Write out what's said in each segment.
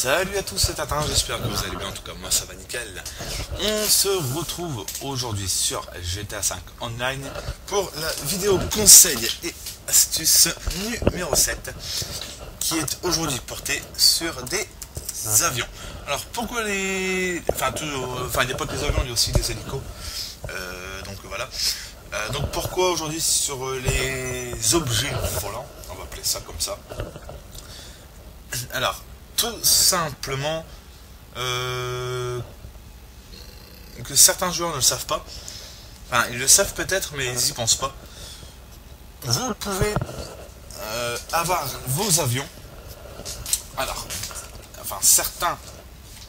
Salut à tous, c'est Tintin, j'espère que vous allez bien, en tout cas moi ça va nickel. On se retrouve aujourd'hui sur GTA 5 Online pour la vidéo conseil et astuce numéro 7 qui est aujourd'hui portée sur des avions. Alors pourquoi les... Enfin il n'y a pas que les avions, il y a aussi des hélicos. Donc voilà. Donc pourquoi aujourd'hui sur les objets volants, on va appeler ça comme ça. Alors tout simplement que certains joueurs ne le savent pas. Enfin, ils le savent peut-être, mais ils n'y pensent pas. Vous pouvez avoir vos avions. Alors, enfin certains,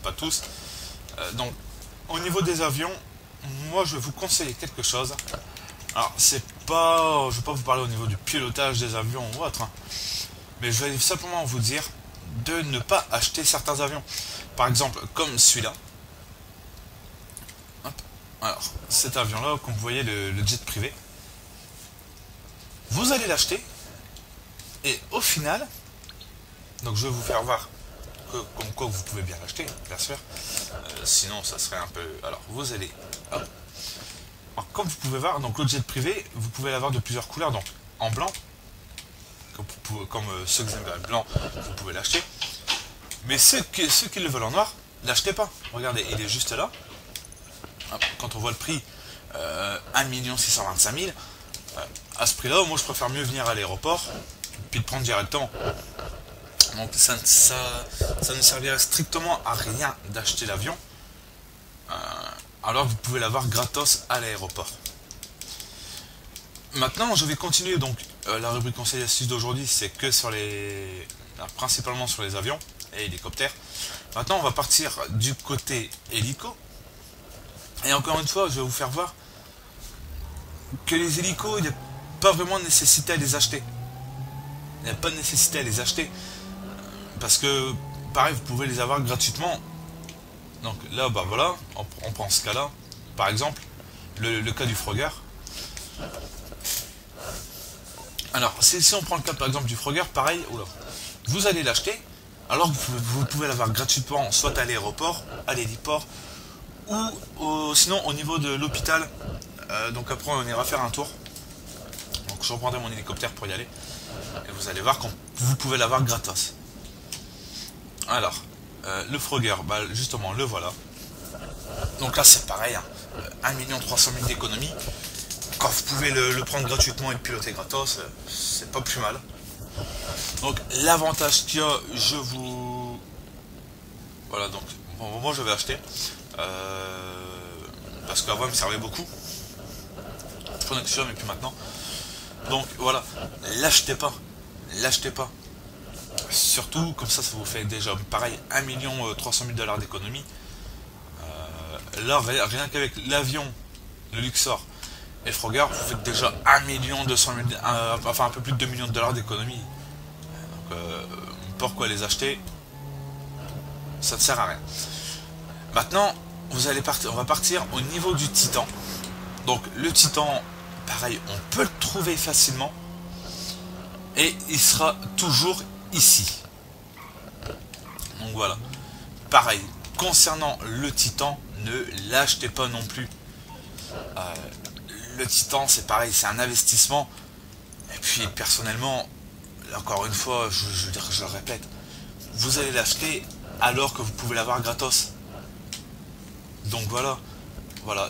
pas tous. Donc, au niveau des avions, moi je vais vous conseiller quelque chose. Alors, c'est pas, je vais pas vous parler au niveau du pilotage des avions ou autre, hein, mais je vais simplement vous dire de ne pas acheter certains avions. Par exemple, comme celui-là. Alors, cet avion-là, comme vous voyez, le jet privé, vous allez l'acheter, et au final, donc je vais vous faire voir comme quoi vous pouvez bien l'acheter, bien sûr. Sinon, ça serait un peu... Alors, vous allez... Hop. Alors, comme vous pouvez voir, donc le jet privé, vous pouvez l'avoir de plusieurs couleurs, donc en blanc, comme ceux que vous aimez blanc, vous pouvez l'acheter. Mais ceux qui le veulent en noir, l'achetez pas. Regardez, il est juste là. Quand on voit le prix, 1 625 000, à ce prix-là, moi je préfère mieux venir à l'aéroport, puis le prendre directement. Donc ça ne servirait strictement à rien d'acheter l'avion, alors vous pouvez l'avoir gratos à l'aéroport. Maintenant, je vais continuer donc la rubrique conseil et astuces d'aujourd'hui, c'est que sur les, principalement sur les avions et hélicoptères. Maintenant, on va partir du côté hélico. Et encore une fois, je vais vous faire voir que les hélicos, il n'y a pas vraiment de nécessité à les acheter. Il n'y a pas de nécessité à les acheter. Parce que, pareil, vous pouvez les avoir gratuitement. Donc là, bah voilà, on prend ce cas-là. Par exemple, le cas du Frogger. Alors, si on prend le cas par exemple du Frogger, pareil, oula, vous allez l'acheter, alors que vous pouvez l'avoir gratuitement, soit à l'aéroport, à l'héliport, ou sinon au niveau de l'hôpital. Donc après on ira faire un tour. Donc je reprendrai mon hélicoptère pour y aller. Et vous allez voir que vous pouvez l'avoir gratos. Alors, le Frogger, bah, justement le voilà. Donc là c'est pareil, hein, 1 300 000 d'économie. Quand vous pouvez le prendre gratuitement et le piloter gratos, c'est pas plus mal. Donc l'avantage qu'il y a, je vous... Voilà, donc bon, moi je vais acheter. Parce qu'avant il me servait beaucoup. Connexion, mais plus maintenant. Donc voilà, l'achetez pas. L'achetez pas. Surtout, comme ça vous fait déjà pareil 1 300 000 $ d'économie. Là, rien qu'avec l'avion, le Luxor et le Frogger, vous faites déjà 1 200 000, enfin un peu plus de 2 millions de dollars d'économie. Donc pourquoi les acheter? Ça ne sert à rien. Maintenant, on va partir au niveau du Titan. Donc le Titan, pareil, on peut le trouver facilement. Et il sera toujours ici. Donc voilà. Pareil, concernant le Titan, ne l'achetez pas non plus. Le Titan, c'est pareil, c'est un investissement. Et puis personnellement, encore une fois, je le répète, vous allez l'acheter alors que vous pouvez l'avoir gratos. Donc voilà,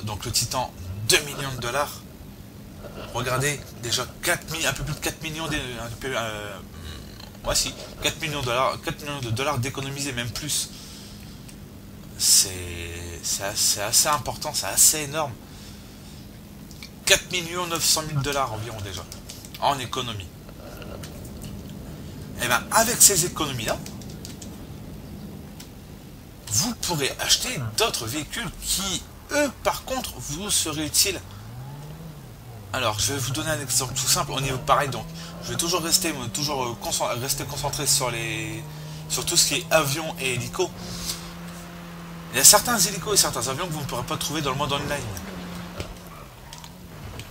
donc le Titan, 2 millions de dollars. Regardez, déjà 4 un peu plus de 4 millions voici, 4 millions de dollars d'économiser, même plus. C'est assez important, c'est assez énorme. 4 900 000 $ environ déjà, en économie. Et bien avec ces économies-là, vous pourrez acheter d'autres véhicules qui, eux, par contre, vous seraient utiles. Alors, je vais vous donner un exemple tout simple au niveau pareil. Donc, je vais toujours rester concentré sur tout ce qui est avion et hélico. Il y a certains hélicos et certains avions que vous ne pourrez pas trouver dans le mode online.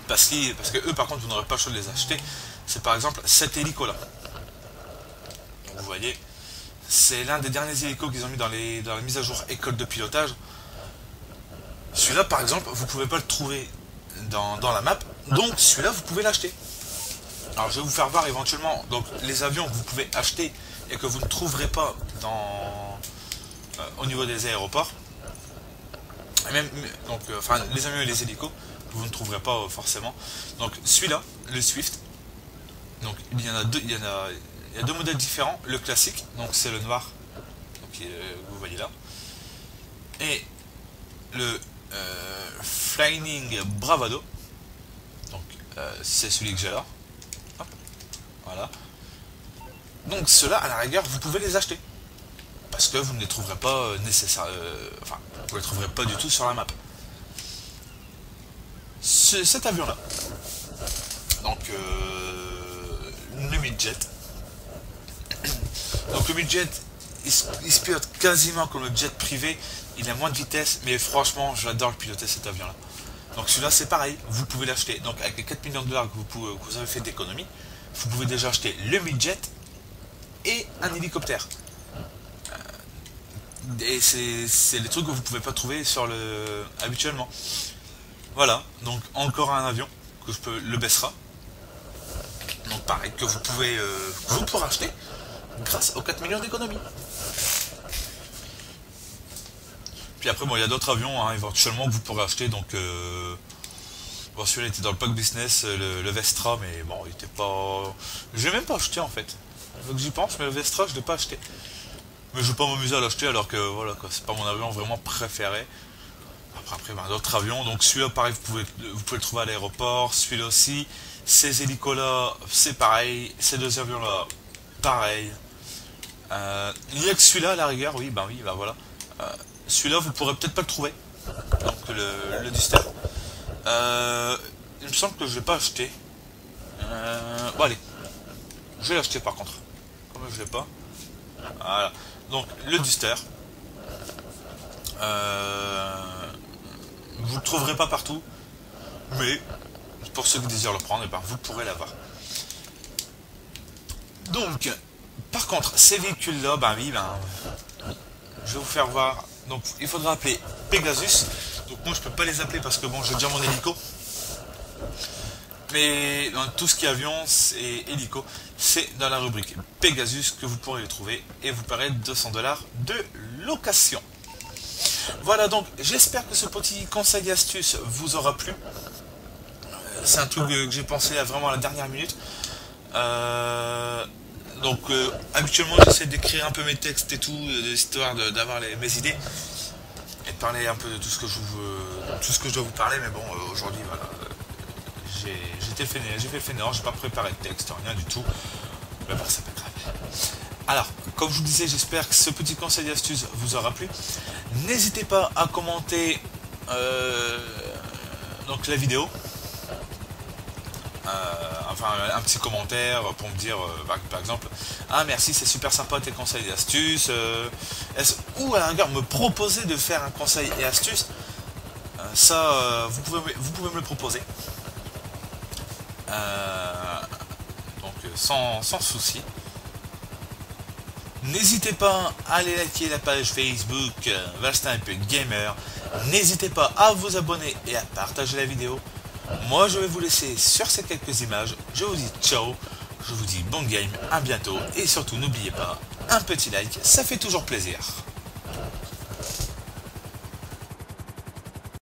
Parce que eux, par contre, vous n'aurez pas le choix de les acheter. C'est par exemple cet hélico-là. Vous voyez, c'est l'un des derniers hélicos qu'ils ont mis dans la mise à jour école de pilotage. Celui-là, par exemple, vous pouvez pas le trouver dans la map, donc celui-là, vous pouvez l'acheter. Alors, je vais vous faire voir éventuellement donc, les avions que vous pouvez acheter et que vous ne trouverez pas au niveau des aéroports. Et même, donc, enfin, les avions et les hélicos, vous ne trouverez pas forcément. Donc, celui-là, le Swift, donc, il y a deux modèles différents. Le classique, donc c'est le noir, donc, vous voyez là. Et le Flying Bravado, donc c'est celui que j'ai là. Hop, voilà. Donc ceux-là, à la rigueur, vous pouvez les acheter. Parce que vous ne les trouverez pas enfin, vous ne les trouverez pas du tout sur la map. Cet avion-là, donc le Midjet. Donc le Midjet, il se pilote quasiment comme le jet privé. Il a moins de vitesse, mais franchement, j'adore piloter cet avion-là. Donc celui-là, c'est pareil, vous pouvez l'acheter. Donc avec les 4 millions de dollars que vous avez fait d'économie, vous pouvez déjà acheter le Midjet et un hélicoptère. Et c'est les trucs que vous ne pouvez pas trouver habituellement. Voilà, donc encore un avion que le Bessra. Donc pareil, que vous pourrez acheter grâce aux 4 millions d'économies. Puis après, bon, il y a d'autres avions, hein, éventuellement, que vous pourrez acheter. Donc, bon, celui-là était dans le pack business, le Vestra, mais bon, il était pas... Je l'ai même pas acheté, en fait. Donc j'y pense, mais le Vestra, je l'ai pas acheté. Mais je vais pas m'amuser à l'acheter, alors que, voilà, quoi, c'est pas mon avion vraiment préféré. Après, ben, d'autres avions. Donc, celui-là, pareil, vous pouvez le trouver à l'aéroport. Celui-là aussi. Ces hélicos-là, c'est pareil. Ces deux avions-là, pareil. Il n'y a que celui-là, à la rigueur, oui, ben voilà. Celui-là, vous pourrez peut-être pas le trouver. Donc le Duster. Il me semble que je ne l'ai pas acheté. Bon, allez. Je vais l'acheter par contre. Comme je ne l'ai pas. Voilà. Donc le Duster. Vous ne le trouverez pas partout. Mais pour ceux qui désirent le prendre, et ben, vous pourrez l'avoir. Donc, par contre, ces véhicules-là, ben oui, je vais vous faire voir. Donc il faudra appeler Pegasus. Donc moi je peux pas les appeler parce que bon j'ai déjà mon hélico. Mais dans tout ce qui est avion et hélico, c'est dans la rubrique Pegasus que vous pourrez les trouver et vous paierez 200 $ de location. Voilà, donc j'espère que ce petit conseil et astuce vous aura plu. C'est un truc que j'ai pensé vraiment à la dernière minute. Donc habituellement j'essaie d'écrire un peu mes textes et tout, histoire d'avoir mes idées et de parler un peu de tout ce que je dois vous parler, mais bon aujourd'hui voilà, j'ai fait le fainéant, j'ai pas préparé de texte, rien du tout, mais bon c'est pas grave. Alors comme je vous disais, j'espère que ce petit conseil d'astuce vous aura plu. N'hésitez pas à commenter donc la vidéo. Enfin un petit commentaire pour me dire par exemple, ah merci, c'est super sympa tes conseils et astuces, ou à la rigueur me proposer de faire un conseil et astuce, vous pouvez me le proposer, donc sans souci. N'hésitez pas à aller liker la page Facebook Valstamp Gamer. N'hésitez pas à vous abonner et à partager la vidéo. Moi je vais vous laisser sur ces quelques images. Je vous dis ciao, je vous dis bon game, à bientôt. Et surtout n'oubliez pas, un petit like, ça fait toujours plaisir.